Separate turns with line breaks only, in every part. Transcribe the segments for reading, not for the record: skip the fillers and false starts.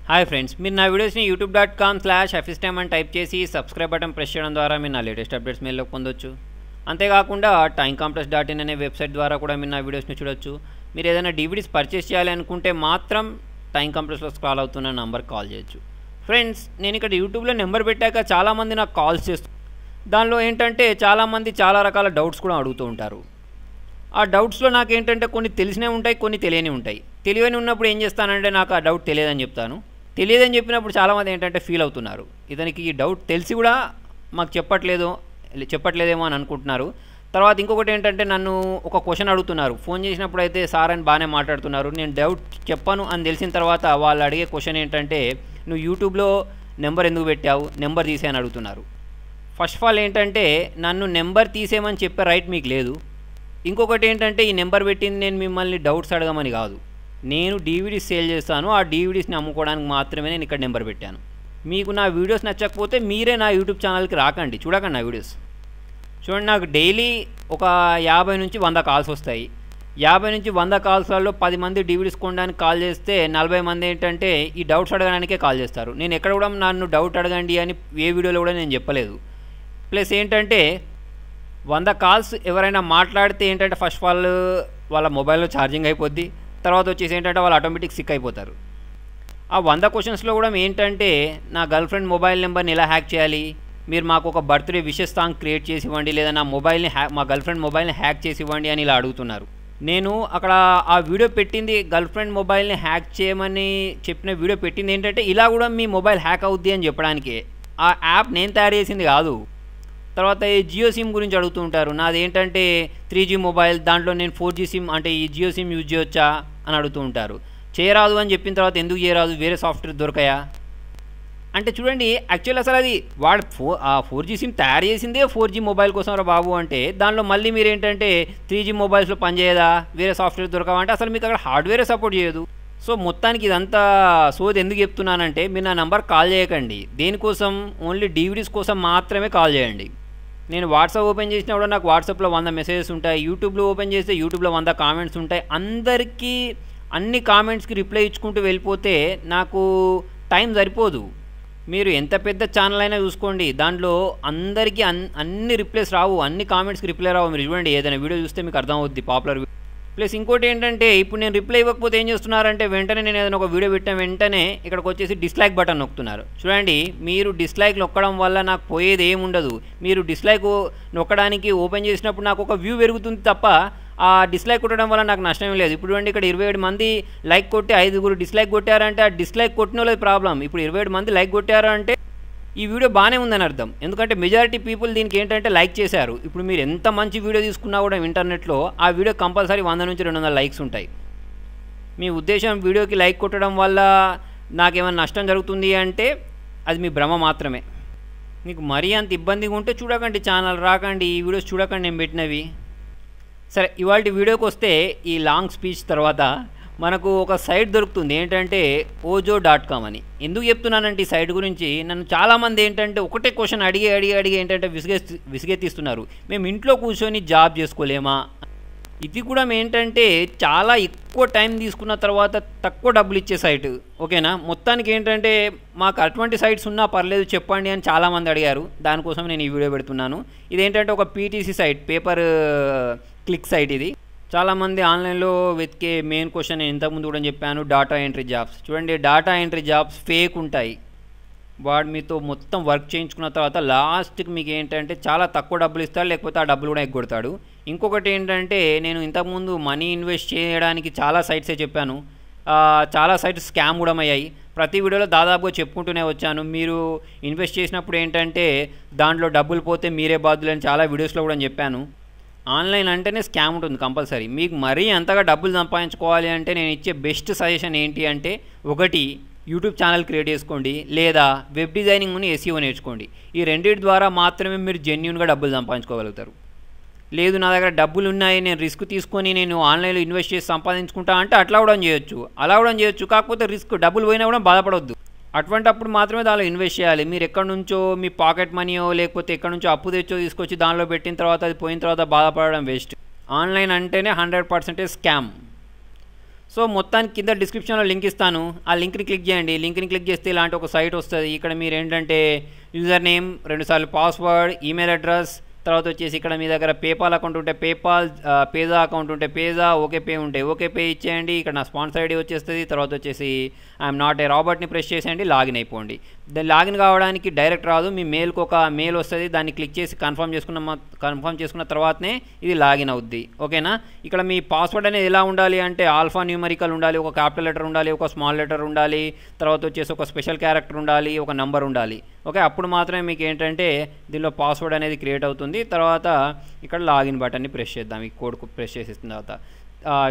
Hi friends, మీరు నా వీడియోస్ని youtube.com/hafiztime అని టైప్ చేసి సబ్స్క్రైబ్ బటన్ ప్రెస్ చేయడం ద్వారా మీరు నా లేటెస్ట్ అప్డేట్స్ మెయిల్లోకి పొందొచ్చు. అంతేకాకుండా timecompress.in అనే వెబ్సైట్ ద్వారా కూడా మీరు నా వీడియోస్ని చూడొచ్చు. మీరు ఏదైనా DVDs పర్చేస్ చేయాలి అనుకుంటే మాత్రం టైమ్ కంప్రెస్లో స్క్రాల్ అవుతున్న నంబర్కి కాల్ చేయొచ్చు. ఫ్రెండ్స్, నేను ఇక్కడ యూట్యూబ్లో నెంబర్ పెట్టాక చాలామంది నాకు కాల్స్ చేస్తారు. దానిలో ఏంటంటే చాలామంది చాలా రకాల డౌట్స్ కూడా అడుగుతూ ఉంటారు. ఆ డౌట్స్లో నాకు ఏంటంటే కొన్ని తెలిసినవి ఉంటాయి, కొన్ని తెలియని ఉంటాయి. తెలియని ఉన్నప్పుడు ఏం చేస్తానంటే నాకు ఆ డౌట్ తెలియదని చెప్తాను. తెలియదని చెప్పినప్పుడు చాలామంది ఏంటంటే ఫీల్ అవుతున్నారు, ఇతనికి ఈ డౌట్ తెలిసి కూడా మాకు చెప్పట్లేదేమో అని అనుకుంటున్నారు. తర్వాత ఇంకొకటి ఏంటంటే నన్ను ఒక క్వశ్చన్ అడుగుతున్నారు. ఫోన్ చేసినప్పుడు అయితే సార్ అని బాగానే మాట్లాడుతున్నారు, నేను డౌట్ చెప్పాను అని తెలిసిన తర్వాత వాళ్ళు అడిగే క్వశ్చన్ ఏంటంటే నువ్వు యూట్యూబ్లో నెంబర్ ఎందుకు పెట్టావు, నెంబర్ తీసేయని అడుగుతున్నారు. ఫస్ట్ ఆఫ్ ఆల్ ఏంటంటే నన్ను నెంబర్ తీసేయమని చెప్పే రైట్ మీకు లేదు. ఇంకొకటి ఏంటంటే ఈ నెంబర్ పెట్టింది నేను మిమ్మల్ని డౌట్స్ అడగమని కాదు. నేను DVDs సేల్ చేస్తాను, ఆ DVDsని అమ్ముకోవడానికి మాత్రమే నేను ఇక్కడ నెంబర్ పెట్టాను. మీకు నా వీడియోస్ నచ్చకపోతే మీరే నా యూట్యూబ్ ఛానల్కి రాకండి, చూడకండి నా వీడియోస్. చూడండి, నాకు డైలీ ఒక 50 నుంచి 100 కాల్స్ వస్తాయి. 50 నుంచి 100 కాల్స్లలో 10 మంది DVDs కొనడానికి కాల్ చేస్తే 40 మంది ఏంటంటే ఈ డౌట్స్ అడగడానికే కాల్ చేస్తారు. నేను ఎక్కడ కూడా నన్ను డౌట్ అడగండి అని ఏ వీడియోలో కూడా నేను చెప్పలేదు. ప్లస్ ఏంటంటే 100 కాల్స్ ఎవరైనా మాట్లాడితే ఏంటంటే ఫస్ట్ ఆఫ్ ఆల్ వాళ్ళ మొబైల్లో ఛార్జింగ్ అయిపోద్ది. తర్వాత వచ్చేసి ఏంటంటే వాళ్ళు ఆటోమేటిక్ సిక్ అయిపోతారు. ఆ 100 క్వశ్చన్స్లో కూడా ఏంటంటే నా గర్ల్ ఫ్రెండ్ మొబైల్ నెంబర్ని ఎలా హ్యాక్ చేయాలి, మీరు మాకు ఒక బర్త్డే విషెస్ సాంగ్ క్రియేట్ చేసి ఇవ్వండి, లేదా నా మొబైల్ని మా గర్ల్ ఫ్రెండ్ మొబైల్ని హ్యాక్ చేసి ఇవ్వండి అని ఇలా అడుగుతున్నారు. నేను అక్కడ ఆ వీడియో పెట్టింది గర్ల్ ఫ్రెండ్ మొబైల్ని హ్యాక్ చేయమని చెప్పిన వీడియో పెట్టింది ఏంటంటే ఇలా కూడా మీ మొబైల్ హ్యాక్ అవుద్ది అని చెప్పడానికి. ఆ యాప్ నేను తయారు చేసింది కాదు. తర్వాత ఈ జియో సిమ్ గురించి అడుగుతూ ఉంటారు. నాది ఏంటంటే 3G మొబైల్, దాంట్లో నేను 4G సిమ్ అంటే ఈ జియో సిమ్ యూజ్ చేయొచ్చా అని అడుగుతూ ఉంటారు. చేయరాదు అని చెప్పిన తర్వాత ఎందుకు చేయరాదు, వేరే సాఫ్ట్వేర్ దొరకాయా అంటే చూడండి, యాక్చువల్ అసలు అది వాడు 4G సిమ్ తయారు చేసిందే 4G మొబైల్ కోసం రా బాబు అంటే దానిలో మళ్ళీ మీరు ఏంటంటే 3G మొబైల్స్లో పనిచేయదా, వేరే సాఫ్ట్వేర్ దొరకవా అంటే అసలు మీకు అక్కడ హార్డ్వేరే సపోర్ట్ చేయదు. సో మొత్తానికి ఇదంతా సోది ఎందుకు చెప్తున్నానంటే మీరు నా నంబర్ కాల్ చేయకండి. దేనికోసం, ఓన్లీ DVDs కోసం మాత్రమే కాల్ చేయండి. నేను వాట్సాప్ ఓపెన్ చేసినా కూడా నాకు వాట్సాప్లో 100 మెసేజెస్ ఉంటాయి. యూట్యూబ్లో ఓపెన్ చేస్తే యూట్యూబ్లో 100 కామెంట్స్ ఉంటాయి. అందరికీ అన్ని కామెంట్స్కి రిప్లై ఇచ్చుకుంటూ వెళ్ళిపోతే నాకు టైం సరిపోదు. మీరు ఎంత పెద్ద ఛానల్ అయినా చూసుకోండి, దాంట్లో అందరికీ అన్ని రిప్లైస్ రావు, అన్ని కామెంట్స్కి రిప్లై రావు. మీరు చూడండి, ఏదైనా వీడియో చూస్తే మీకు అర్థం అవుద్ది పాపులర్. ప్లస్ ఇంకోటి ఏంటంటే ఇప్పుడు నేను రిప్లై ఇవ్వకపోతే ఏం చేస్తున్నారంటే వెంటనే నేను ఏదైనా ఒక వీడియో పెట్టిన వెంటనే ఇక్కడికి వచ్చేసి డిస్లైక్ బటన్ నొక్కుతున్నారు. చూడండి, మీరు డిస్లైక్ నొక్కడం వల్ల నాకు పోయేది ఏముండదు. మీరు డిస్లైక్ నొక్కడానికి ఓపెన్ చేసినప్పుడు నాకు ఒక వ్యూ పెరుగుతుంది తప్ప ఆ డిస్లైక్ కొట్టడం వల్ల నాకు నష్టం లేదు. ఇప్పుడు చూడండి, ఇక్కడ 27 మంది లైక్ కొట్టి 5 డిస్లైక్ కొట్టారంటే ఆ డిస్లైక్ కొట్టిన వాళ్ళది ప్రాబ్లం. ఇప్పుడు 27 మంది లైక్ కొట్టారు అంటే ఈ వీడియో బాగానే ఉందని అర్థం. ఎందుకంటే మెజారిటీ పీపుల్ దీనికి ఏంటంటే లైక్ చేశారు. ఇప్పుడు మీరు ఎంత మంచి వీడియో తీసుకున్నా కూడా ఇంటర్నెట్లో ఆ వీడియో కంపల్సరీ 100 నుంచి 200 లైక్స్ ఉంటాయి. మీ ఉద్దేశం వీడియోకి లైక్ కొట్టడం వల్ల నాకేమైనా నష్టం జరుగుతుంది అంటే అది మీ భ్రమ మాత్రమే. మీకు మరీ అంత ఇబ్బందిగా ఉంటే చూడకండి, ఛానల్ రాకండి, ఈ వీడియోస్ చూడకండి నేను పెట్టినవి. సరే, ఇవాళ వీడియోకి వస్తే ఈ లాంగ్ స్పీచ్ తర్వాత మనకు ఒక సైట్ దొరుకుతుంది ఏంటంటే ojo.com అని. ఎందుకు చెప్తున్నానంటే ఈ సైట్ గురించి, నన్ను చాలామంది ఏంటంటే ఒకటే క్వశ్చన్ అడిగి ఏంటంటే విసిగెత్తిస్తున్నారు, మేము ఇంట్లో కూర్చొని జాబ్ చేసుకోలేమా. ఇది కూడా ఏంటంటే చాలా ఎక్కువ టైం తీసుకున్న తర్వాత తక్కువ డబ్బులు ఇచ్చే సైట్, ఓకేనా. మొత్తానికి ఏంటంటే మాకు అటువంటి సైట్స్ ఉన్నా పర్లేదు చెప్పండి అని చాలామంది అడిగారు. దానికోసం నేను ఈ వీడియో పెడుతున్నాను. ఇదేంటంటే ఒక PTC site, paper click site. ఇది చాలామంది ఆన్లైన్లో వెతికే మెయిన్ క్వశ్చన్ నేను ఇంతకుముందు కూడా చెప్పాను, డాటా ఎంట్రీ జాబ్స్. చూడండి, డాటా ఎంట్రీ జాబ్స్ ఫేక్ ఉంటాయి. వాడు మీతో మొత్తం వర్క్ చేయించుకున్న తర్వాత లాస్ట్కి మీకు ఏంటంటే చాలా తక్కువ డబ్బులు ఇస్తాడు, లేకపోతే ఆ డబ్బులు కూడా ఎగ్గొడతాడు. ఇంకొకటి ఏంటంటే నేను ఇంతకుముందు మనీ ఇన్వెస్ట్ చేయడానికి చాలా సైట్సే చెప్పాను. చాలా సైట్స్ స్కామ్ కూడా అయ్యాయి. ప్రతి వీడియోలో దాదాపుగా చెప్పుకుంటూనే వచ్చాను. మీరు ఇన్వెస్ట్ చేసినప్పుడు ఏంటంటే దాంట్లో డబ్బులు పోతే మీరే బాధ్యులని చాలా వీడియోస్లో కూడా చెప్పాను. ఆన్లైన్ అంటేనే స్కామ్ ఉంటుంది కంపల్సరీ. మీకు మరీ అంతగా డబ్బులు సంపాదించుకోవాలి అంటే నేను ఇచ్చే బెస్ట్ సజెషన్ ఏంటి అంటే, ఒకటి యూట్యూబ్ ఛానల్ క్రియేట్ చేసుకోండి, లేదా వెబ్ డిజైనింగ్ని SEO నేర్చుకోండి. ఈ రెండింటి ద్వారా మాత్రమే మీరు జెన్యూన్గా డబ్బులు సంపాదించుకోగలుగుతారు. లేదు నా దగ్గర డబ్బులు ఉన్నాయి, నేను రిస్క్ తీసుకొని నేను ఆన్లైన్లో ఇన్వెస్ట్ చేసి సంపాదించుకుంటా అంటే అట్లా కూడా చేయొచ్చు, అలా కూడా చేయొచ్చు. కాకపోతే రిస్క్, డబ్బులు పోయినా కూడా బాధపడవద్దు. అటువంటప్పుడు మాత్రమే దానిలో ఇన్వెస్ట్ చేయాలి. మీరు ఎక్కడి నుంచో మీ పాకెట్ మనీయో లేకపోతే ఎక్కడి నుంచో అప్పు తెచ్చో తీసుకొచ్చి దానిలో పెట్టిన తర్వాత అది పోయిన తర్వాత బాధపడడం వేస్ట్. ఆన్లైన్ అంటేనే 100% స్కామ్. సో మొత్తానికి కింద డిస్క్రిప్షన్లో లింక్ ఇస్తాను, ఆ లింక్ని క్లిక్ చేయండి. లింక్ని క్లిక్ చేస్తే ఇలాంటి ఒక సైట్ వస్తుంది. ఇక్కడ మీరు ఏంటంటే యూజర్ నేమ్, 2 సార్లు పాస్వర్డ్, ఈమెయిల్ అడ్రస్, తర్వాత వచ్చేసి ఇక్కడ మీ దగ్గర పేపాల్ అకౌంట్ ఉంటే పేపాల్, పేజా అకౌంట్ ఉంటే పేజా, ఓకే పే ఉంటే ఓకే పే ఇచ్చేయండి. ఇక్కడ నా స్పాన్సర్ ఐడి వచ్చేస్తుంది. తర్వాత వచ్చేసి ఐఎమ్ నాట్ ఏ రాబర్ట్ని ప్రెస్ చేసేయండి, లాగిన్ అయిపోండి. దాన్ని లాగిన్ కావడానికి డైరెక్ట్ రాదు, మీ మెయిల్కి ఒక మెయిల్ వస్తుంది, దాన్ని క్లిక్ చేసి కన్ఫర్మ్ చేసుకున్న తర్వాతనే ఇది లాగిన్ అవుద్ది. ఓకేనా. ఇక్కడ మీ పాస్వర్డ్ అనేది ఎలా ఉండాలి అంటే ఆల్ఫా న్యూమరికల్ ఉండాలి, ఒక క్యాపిటల్ లెటర్ ఉండాలి, ఒక స్మాల్ లెటర్ ఉండాలి, తర్వాత వచ్చేసి ఒక స్పెషల్ క్యారెక్టర్ ఉండాలి, ఒక నంబర్ ఉండాలి. ఓకే, అప్పుడు మాత్రమే మీకు ఏంటంటే దీనిలో పాస్వర్డ్ అనేది క్రియేట్ అవుతుంది. తర్వాత ఇక్కడ లాగిన్ బటన్ని ప్రెస్ చేద్దాం. ఈ కోడ్ ప్రెస్ చేసిన తర్వాత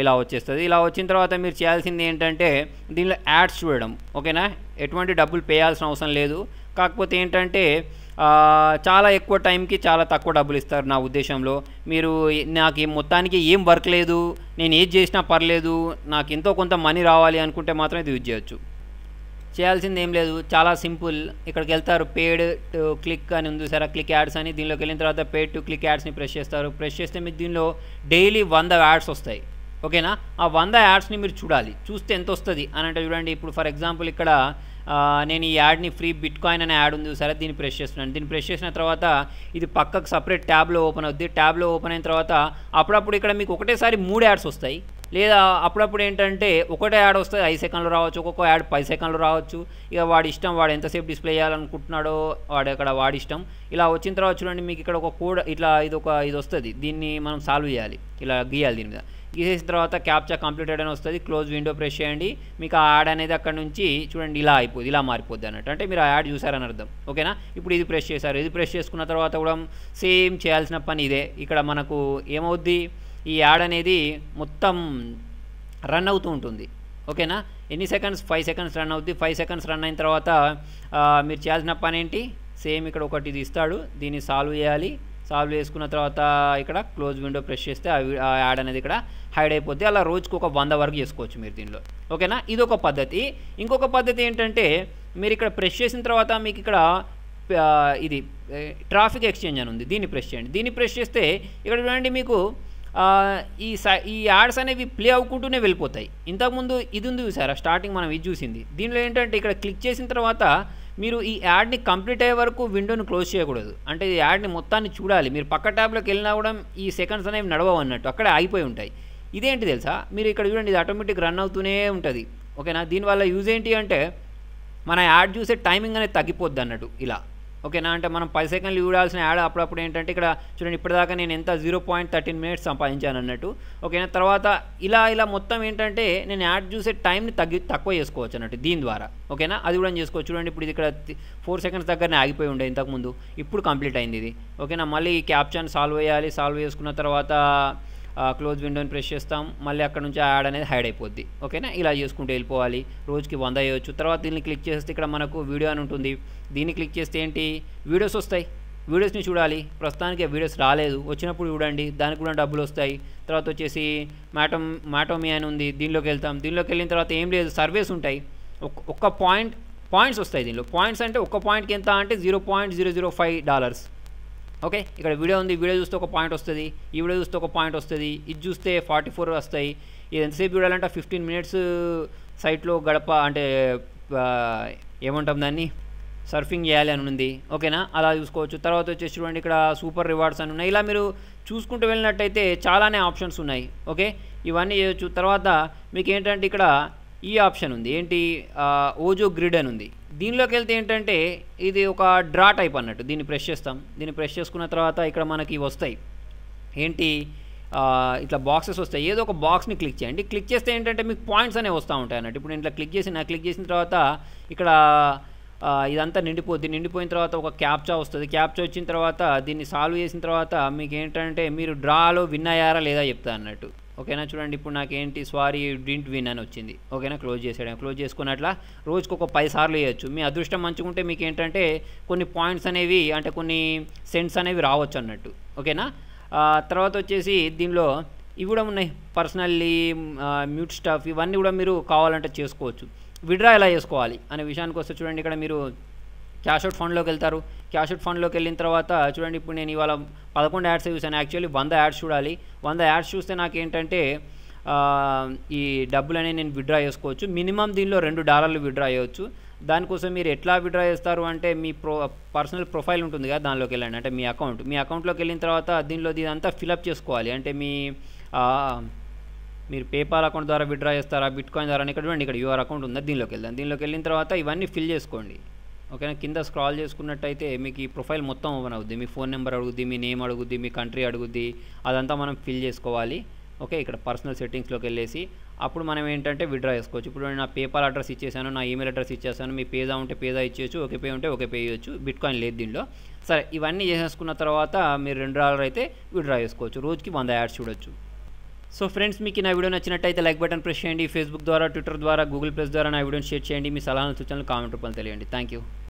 ఇలా వచ్చేస్తుంది. ఇలా వచ్చిన తర్వాత మీరు చేయాల్సింది ఏంటంటే దీనిలో యాడ్స్ చూడడం. ఓకేనా, ఎటువంటి డబ్బులు పే చేయాల్సిన అవసరం లేదు. కాకపోతే ఏంటంటే చాలా ఎక్కువ టైంకి చాలా తక్కువ డబ్బులు ఇస్తారు నా ఉద్దేశంలో. మీరు నాకు మొత్తానికి ఏం వర్క్ లేదు, నేను ఏది చేసినా పర్లేదు, నాకు ఎంతో కొంత మనీ రావాలి అనుకుంటే మాత్రం ఇది యూజ్ చేయొచ్చు. చేయాల్సింది ఏం లేదు, చాలా సింపుల్. ఇక్కడికి వెళ్తారు, పేడ్ టు క్లిక్ అని ఉంది సరే, క్లిక్ యాడ్స్ అని. దీనిలోకి వెళ్ళిన తర్వాత పేడ్ టు క్లిక్ యాడ్స్ని ప్రెస్ చేస్తారు. ప్రెస్ చేస్తే మీకు దీనిలో డైలీ 100 యాడ్స్ వస్తాయి. ఓకేనా, ఆ 100 యాడ్స్ని మీరు చూడాలి. చూస్తే ఎంత వస్తుంది అని అంటే చూడండి. ఇప్పుడు ఫర్ ఎగ్జాంపుల్ ఇక్కడ నేను ఈ యాడ్ని ఫ్రీ బిట్ కాయిన్ అనే యాడ్ ఉంది సరే, దీన్ని ప్రెస్ చేస్తున్నాను. దీన్ని ప్రెస్ చేసిన తర్వాత ఇది పక్కకు సపరేట్ ట్యాబ్లో ఓపెన్ అవుద్ది. ట్యాబ్లో ఓపెన్ అయిన తర్వాత అప్పుడప్పుడు ఇక్కడ మీకు ఒకటేసారి 3 యాడ్స్ వస్తాయి, లేదా అప్పుడప్పుడు ఏంటంటే ఒకటే యాడ్ వస్తుంది 5 సెకండ్లు రావచ్చు, ఒక్కొక్క యాడ్ 10 సెకండ్లు రావచ్చు. ఇక వాడి ఇష్టం, వాడు ఎంతసేపు డిస్ప్లే చేయాలనుకుంటున్నాడో వాడి ఇష్టం. ఇలా వచ్చిన తర్వాత చూడండి మీకు ఇక్కడ ఒక కోడ్ ఇట్లా ఇది వస్తుంది. దీన్ని మనం సాల్వ్ చేయాలి, ఇలా గీయాలి. దీని మీద గీసేసిన తర్వాత క్యాప్చా కంప్లీటెడ్ అని వస్తుంది. క్లోజ్ విండో ప్రెస్ చేయండి. మీకు ఆ యాడ్ అనేది అక్కడ నుంచి చూడండి ఇలా అయిపోద్ది, ఇలా మారిపోద్ది అన్నట్టు. అంటే మీరు ఆ యాడ్ చూసారని అర్థం. ఓకేనా, ఇప్పుడు ఇది ప్రెస్ చేశారు. ఇది ప్రెస్ చేసుకున్న తర్వాత కూడా సేమ్ చేయాల్సిన పని ఇదే. ఇక్కడ మనకు ఏమవుద్ది, ఈ యాడ్ అనేది మొత్తం రన్ అవుతూ ఉంటుంది. ఓకేనా, ఎన్ని సెకండ్స్, 5 సెకండ్స్ రన్ అవుద్ది. 5 సెకండ్స్ రన్ అయిన తర్వాత మీరు చేయాల్సిన పని ఏంటి, సేమ్ ఇక్కడ ఒకటి ఇది ఇస్తాడు, దీన్ని సాల్వ్ చేయాలి. సాల్వ్ చేసుకున్న తర్వాత ఇక్కడ క్లోజ్ విండో ప్రెస్ చేస్తే ఆ యాడ్ అనేది ఇక్కడ హైడ్ అయిపోద్ది. అలా రోజుకు ఒక 100 వరకు చేసుకోవచ్చు మీరు దీనిలో. ఓకేనా, ఇది ఒక పద్ధతి. ఇంకొక పద్ధతి ఏంటంటే మీరు ఇక్కడ ప్రెస్ చేసిన తర్వాత మీకు ఇక్కడ ఇది ట్రాఫిక్ ఎక్స్చేంజ్ అని ఉంది, దీన్ని ప్రెస్ చేయండి. దీన్ని ప్రెస్ చేస్తే ఇక్కడ చూడండి మీకు ఈ యాడ్స్ అనేవి ప్లే అవ్వకుంటూనే వెళ్ళిపోతాయి. ఇంతకుముందు ఇది ఉంది చూసారా, స్టార్టింగ్ మనం ఇది చూసింది. దీనిలో ఏంటంటే ఇక్కడ క్లిక్ చేసిన తర్వాత మీరు ఈ యాడ్ని కంప్లీట్ అయ్యే వరకు విండోని క్లోజ్ చేయకూడదు. అంటే ఈ యాడ్ని మొత్తాన్ని చూడాలి. మీరు పక్క ట్యాబ్లోకి వెళ్ళినా కూడా ఈ సెకండ్స్ అనేవి నడవవు అన్నట్టు, అక్కడే ఆగిపోయి ఉంటాయి. ఇదేంటి తెలుసా, మీరు ఇక్కడ చూడండి ఇది ఆటోమేటిక్ రన్ అవుతూనే ఉంటుంది. ఓకేనా, దీనివల్ల యూజ్ ఏంటి అంటే మన యాడ్ చూసే టైమింగ్ అనేది తగ్గిపోద్ది అన్నట్టు ఇలా. ఓకేనా, అంటే మనం 10 సెకండ్లు చూడాల్సిన యాడ్ అప్పుడప్పుడు ఏంటంటే ఇక్కడ చూడండి ఇప్పటిదాకా నేను ఎంత 0.13 మినిట్స్ సంపాదించాను అన్నట్టు. ఓకేనా, తర్వాత ఇలా మొత్తం ఏంటంటే నేను యాడ్ చూసే టైంని తక్కువ చేసుకోవచ్చు అన్నట్టు దీని ద్వారా. ఓకేనా, అది కూడా చేసుకోవచ్చు. చూడండి ఇప్పుడు ఇది ఇక్కడ 4 సెకండ్స్ దగ్గరనే ఆగిపోయి ఉండే ఇంతకుముందు, ఇప్పుడు కంప్లీట్ అయింది ఇది. ఓకేనా, మళ్ళీ ఈ క్యాప్చాని సాల్వ్ చేయాలి. సాల్వ్ చేసుకున్న తర్వాత క్లోజ్ విండోని ప్రెస్ చేస్తాం. మళ్ళీ అక్కడ నుంచి ఆ యాడ్ అనేది హైడ్ అయిపోద్ది. ఓకేనా, ఇలా చేసుకుంటూ వెళ్ళిపోవాలి. రోజుకి 100 అయ్యవచ్చు. తర్వాత దీన్ని క్లిక్ చేస్తే ఇక్కడ మనకు వీడియో అని ఉంటుంది. దీన్ని క్లిక్ చేస్తే ఏంటి, వీడియోస్ వస్తాయి. వీడియోస్ని చూడాలి. ప్రస్తుతానికి వీడియోస్ రాలేదు, వచ్చినప్పుడు చూడండి, దానికి కూడా డబ్బులు వస్తాయి. తర్వాత వచ్చేసి మాటోమీ అని ఉంది, దీనిలోకి వెళ్తాం. దీనిలోకి వెళ్ళిన తర్వాత ఏం లేదు, సర్వేస్ ఉంటాయి. ఒక్క పాయింట్స్ వస్తాయి దీనిలో. పాయింట్స్ అంటే ఒక్క పాయింట్కి ఎంత అంటే $0.005. ఓకే, ఇక్కడ వీడియో ఉంది, వీడియో చూస్తే ఒక పాయింట్ వస్తుంది, ఈ వీడియో చూస్తే ఒక పాయింట్ వస్తుంది, ఇది చూస్తే 44 వస్తాయి. ఇది ఎంతసేపు చూడాలంటే 15 మినిట్స్ సైట్లో గడప అంటే ఏమంటాం దాన్ని, సర్ఫింగ్ చేయాలి అని ఉంది. ఓకేనా, అలా చూసుకోవచ్చు. తర్వాత వచ్చేసి చూడండి ఇక్కడ సూపర్ రివార్డ్స్ అని ఉన్నాయి. ఇలా మీరు చూసుకుంటూ వెళ్ళినట్టయితే చాలానే ఆప్షన్స్ ఉన్నాయి. ఓకే, ఇవన్నీ చేయొచ్చు. తర్వాత మీకు ఏంటంటే ఇక్కడ ఈ ఆప్షన్ ఉంది, ఏంటి ఓజో గ్రిడ్ అని ఉంది. దీనిలోకి వెళ్తే ఏంటంటే ఇది ఒక డ్రా టైప్ అన్నట్టు. దీన్ని ప్రెస్ చేస్తాం. దీన్ని ప్రెస్ చేసుకున్న తర్వాత ఇక్కడ మనకి వస్తాయి ఏంటి, ఇట్లా బాక్సెస్ వస్తాయి. ఏదో ఒక బాక్స్ని క్లిక్ చేయండి. క్లిక్ చేస్తే ఏంటంటే మీకు పాయింట్స్ అనేవి వస్తూ ఉంటాయి అన్నట్టు. ఇప్పుడు నేను ఇట్లా క్లిక్ చేసిన తర్వాత ఇక్కడ ఇదంతా నిండిపోయిన తర్వాత ఒక క్యాప్చా వస్తుంది. క్యాప్చా వచ్చిన తర్వాత దీన్ని సాల్వ్ చేసిన తర్వాత మీకు ఏంటంటే మీరు డ్రాలో విన్ అయ్యారా లేదా చెప్తా అన్నట్టు. ఓకేనా, చూడండి ఇప్పుడు నాకేంటి సారీ డింట్ విన్ అని వచ్చింది. ఓకేనా, క్లోజ్ చేసుకున్నట్లా రోజుకు ఒక 10 సార్లు వేయచ్చు. మీ అదృష్టం మంచుకుంటే మీకు ఏంటంటే కొన్ని పాయింట్స్ అనేవి అంటే కొన్ని సెంట్స్ అనేవి రావచ్చు అన్నట్టు. ఓకేనా, తర్వాత వచ్చేసి దీనిలో ఇవి కూడా ఉన్నాయి, పర్సనల్లీ మ్యూట్ స్టఫ్, ఇవన్నీ కూడా మీరు కావాలంటే చేసుకోవచ్చు. విడ్రా ఎలా చేసుకోవాలి అనే విషయానికి వస్తే చూడండి, ఇక్కడ మీరు క్యాష్ అవుట్ ఫండ్లోకి వెళ్తారు. క్యాష్ అవుట్ ఫండ్లోకి వెళ్ళిన తర్వాత చూడండి, ఇప్పుడు నేను ఇవాళ 11 యాడ్స్ చూసాను. యాక్చువల్లీ 100 యాడ్స్ చూడాలి. 100 యాడ్స్ చూస్తే నాకేంటంటే ఈ డబ్బులని నేను విడ్రా చేసుకోవచ్చు. మినిమం దీనిలో $2 విడ్రా అయ్యవచ్చు. దానికోసం మీరు ఎట్లా విడ్రా చేస్తారు అంటే మీ పర్సనల్ ప్రొఫైల్ ఉంటుంది కదా, దానిలోకి వెళ్ళండి. అంటే మీ అకౌంట్లోకి వెళ్ళిన తర్వాత దీనిలో ఇదంతా ఫిలప్ చేసుకోవాలి. అంటే మీరు పేపాల్ అకౌంట్ ద్వారా విడ్రా చేస్తారా, బిట్కాయిన్ ద్వారా, ఇక్కడ చూడండి, ఇక్కడ యువర్ అకౌంట్ ఉందా, దీనిలోకి వెళ్దాం. దీనిలోకి వెళ్ళిన తర్వాత ఇవన్నీ ఫిల్ చేసుకోండి. ఓకేనా, కింద స్క్రాల్ చేసుకున్నట్టయితే మీకు ఈ ప్రొఫైల్ మొత్తం ఓపెన్ అవుద్ది. మీ ఫోన్ నెంబర్ అడుగుద్ది, మీ నేమ్ అడుగుద్ది, మీ కంట్రీ అడుగుద్ది, అదంతా మనం ఫిల్ చేసుకోవాలి. ఓకే, ఇక్కడ పర్సనల్ సెట్టింగ్స్లోకి వెళ్ళేసి అప్పుడు మనం ఏంటంటే విడ్రా చేసుకోవచ్చు. ఇప్పుడు నేను నా పేపాల్ అడ్రస్ ఇచ్చేసాను, నా ఈమెయిల్ అడ్రస్ ఇచ్చేసాను. మీ పేజా ఉంటే పేజా ఇచ్చేయచ్చు, ఓకే పే ఉంటే ఓకే పే ఇవ్వచ్చు. బిట్కాయిన్ లేదు దీనిలో. సరే, ఇవన్నీ చేసేసుకున్న తర్వాత మీరు $2 అయితే విడ్రా చేసుకోవచ్చు. రోజుకి 100 యాడ్స్ చూడొచ్చు. సో ఫ్రెండ్స్, మీకు నా వీడియో నచ్చినట్టయితే లైక్ బటన్ ప్రెస్ చేయండి. ఫేస్బుక్ ద్వారా, ట్విట్టర్ ద్వారా, గూగుల్ ప్లస్ ద్వారా నా వీడియోని షేర్ చేయండి. మీ సలహాలు సూచనలు కామెంట్ రూపంలో తెలియండి. Thank you.